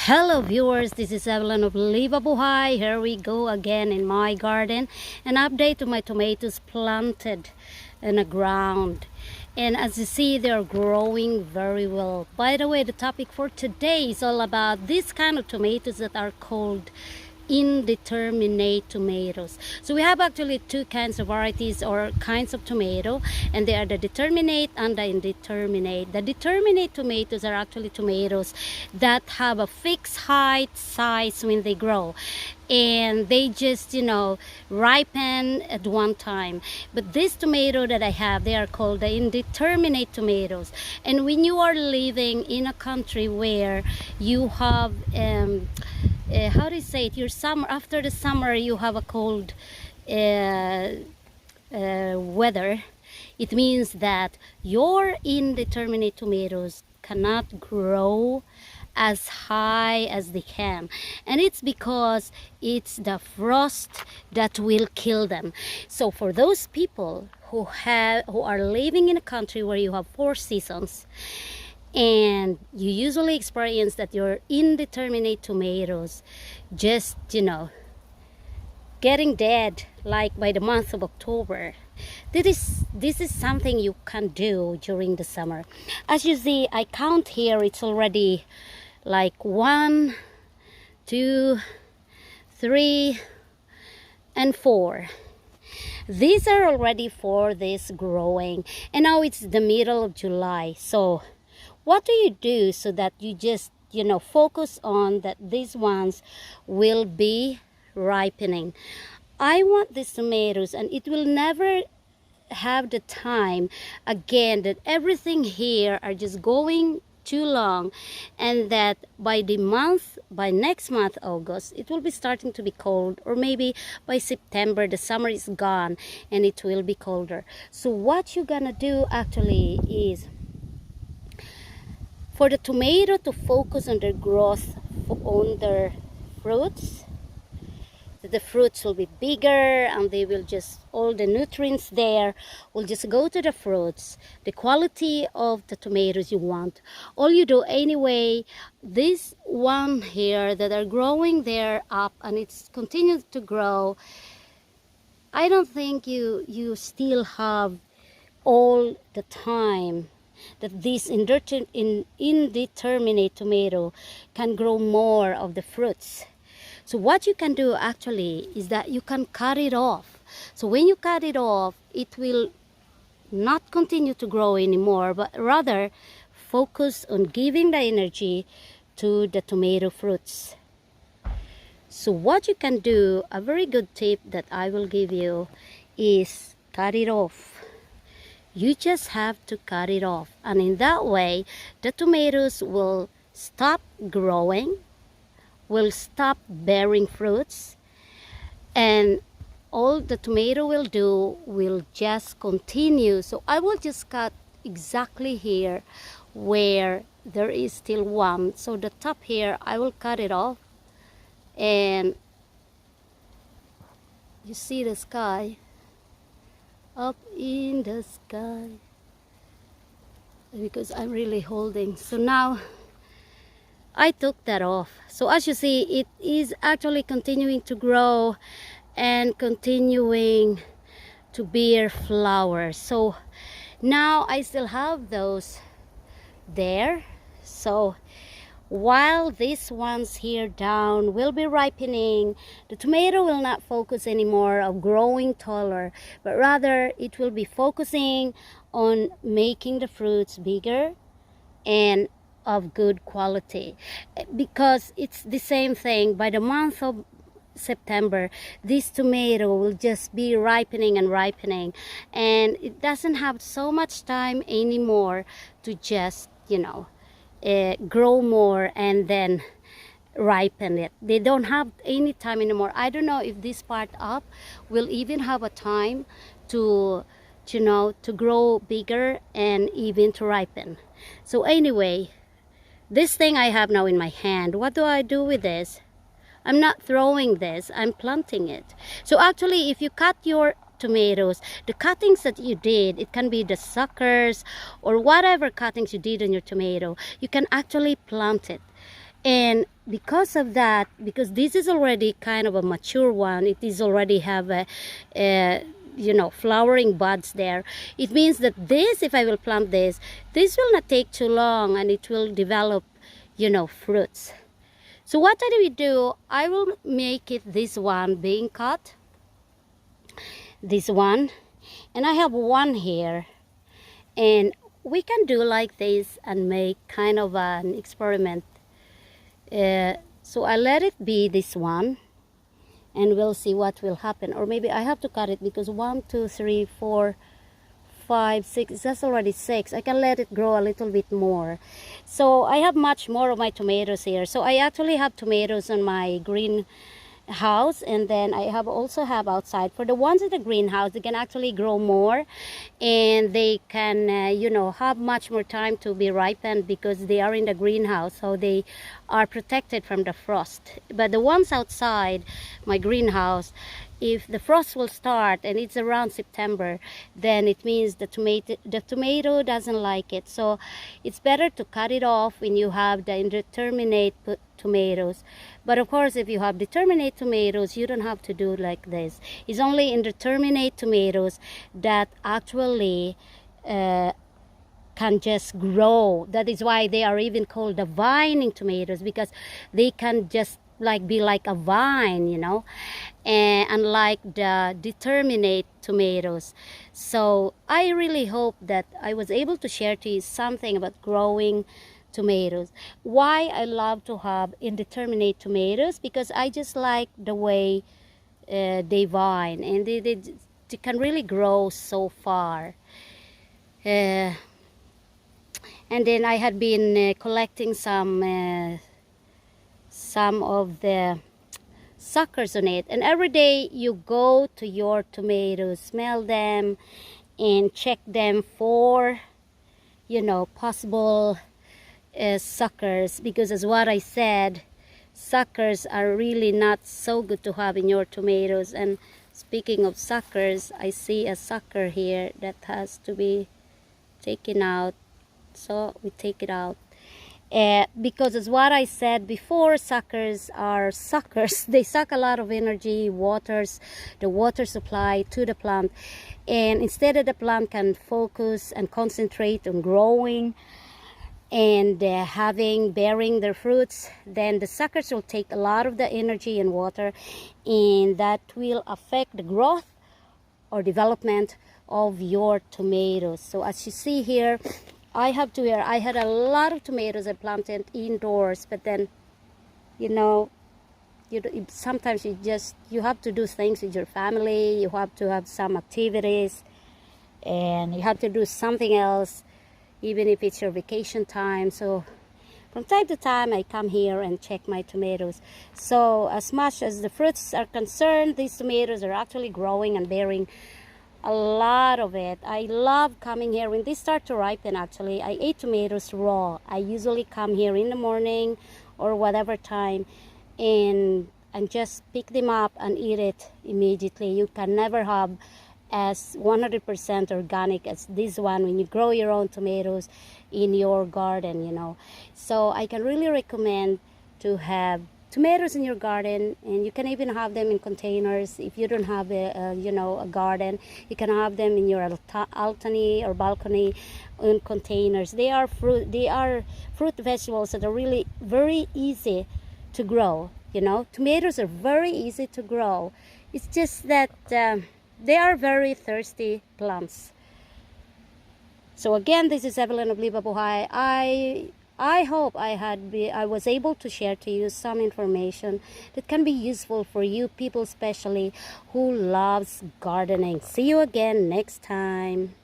Hello viewers, this is Evelyn of Livabuhay. Here we go again in my garden. An update to my tomatoes planted in the ground. And as you see, they're growing very well. By the way, the topic for today is all about this kind of tomatoes that are called indeterminate tomatoes. So we have actually two kinds of varieties or kinds of tomato, and they are the determinate and the indeterminate. The determinate tomatoes are actually tomatoes that have a fixed height, size when they grow, and they just ripen at one time. But this tomato that I have, they are called the indeterminate tomatoes. And when you are living in a country where you have how do you say it, your summer, after the summer you have a cold weather, it means that your indeterminate tomatoes cannot grow as high as they can, and it's because it's the frost that will kill them. So for those people who are living in a country where you have 4 seasons, and you usually experience that your indeterminate tomatoes just getting dead like by the month of October, this is something you can do during the summer. As you see, I count here, it's already like 1, 2, 3, and 4. These are already for this growing, and now it's the middle of July. So what do you do so that you just focus on that these ones will be ripening? I want these tomatoes, and it will never have the time again that everything here are just going too long, and that by next month, August, it will be starting to be cold, or maybe by September the summer is gone and it will be colder. So what you're gonna do actually is for the tomato to focus on their growth, on their fruits. The fruits will be bigger, and they will just, all the nutrients there will just go to the fruits, the quality of the tomatoes you want. All you do anyway, this one here that are growing there up, and it's continues to grow, I don't think you still have all the time that this indeterminate tomato can grow more of the fruits. So what you can do actually is that you can cut it off. So when you cut it off, it will not continue to grow anymore, but rather focus on giving the energy to the tomato fruits. So what you can do, a very good tip that I will give you, is cut it off. You just have to cut it off, and in that way the tomatoes will stop growing, will stop bearing fruits, and all the tomato will do will just continue. So I will just cut exactly here where there is still one. So the top here, I will cut it off, and you see the sky up in the sky, because I'm really holding. So now I took that off. So as you see, it is actually continuing to grow and continuing to bear flowers. So now I still have those there. So while these ones here down will be ripening, the tomato will not focus anymore of growing taller, but rather it will be focusing on making the fruits bigger and of good quality, because it's the same thing. By the month of September, this tomato will just be ripening and ripening, and it doesn't have so much time anymore to just grow more and then ripen it. They don't have any time anymore. I don't know if this part up will even have a time to grow bigger and even to ripen. So anyway, this thing I have now in my hand, what do I do with this? I'm not throwing this, I'm planting it. So actually, if you cut your tomatoes, the cuttings that you did, it can be the suckers or whatever cuttings you did on your tomato, you can actually plant it. And because of that, because this is already kind of a mature one, it is already have a you know, flowering buds there. It means that this, if I will plant this will not take too long and it will develop, you know, fruits. So what do we do? I will make it this one being cut, this one, and I have one here, and we can do like this and make kind of an experiment. So I let it be this one, and we'll see what will happen. Or maybe I have to cut it because 1, 2, 3, 4, 5, 6, that's already 6. I can let it grow a little bit more. So I have much more of my tomatoes here. So I actually have tomatoes on my greenhouse, and then I also have outside. For the ones in the greenhouse, they can actually grow more, and they can you know, have much more time to be ripened because they are in the greenhouse, so they are protected from the frost. But the ones outside my greenhouse, if the frost will start and it's around September, then it means the tomato doesn't like it. So it's better to cut it off when you have the indeterminate tomatoes. But of course, if you have determinate tomatoes, you don't have to do like this. It's only indeterminate tomatoes that actually can just grow. That is why they are even called the vining tomatoes, because they can just like be like a vine, you know, and unlike the determinate tomatoes. So I really hope that I was able to share to you something about growing tomatoes. Why I love to have indeterminate tomatoes, because I just like the way they vine, and they can really grow so far. And then I had been collecting some of the suckers on it, and every day you go to your tomatoes, smell them and check them for, you know, possible suckers, because as what I said, suckers are really not so good to have in your tomatoes. And speaking of suckers, I see a sucker here that has to be taken out, so we take it out. Because as what I said before, suckers are suckers. They suck a lot of energy, the water supply to the plant, and instead of the plant can focus and concentrate on growing and bearing their fruits, then the suckers will take a lot of the energy and water, and that will affect the growth or development of your tomatoes. So as you see here, I had a lot of tomatoes I planted indoors, but then, you know, sometimes you have to do things with your family, you have to have some activities, and you have to do something else, even if it's your vacation time. So from time to time, I come here and check my tomatoes. So as much as the fruits are concerned, these tomatoes are actually growing and bearing a lot of it. I love coming here when they start to ripen. Actually, I ate tomatoes raw. I usually come here in the morning or whatever time and just pick them up and eat it immediately. You can never have as 100% organic as this one when you grow your own tomatoes in your garden, you know. So I can really recommend to have tomatoes in your garden, and you can even have them in containers. If you don't have a garden, you can have them in your balcony or balcony in containers. They are fruit vegetables that are really very easy to grow. You know, tomatoes are very easy to grow. It's just that they are very thirsty plants. So again, this is Evelyn of Libabuhay. I hope I was able to share to you some information that can be useful for you people, especially who loves gardening. See you again next time.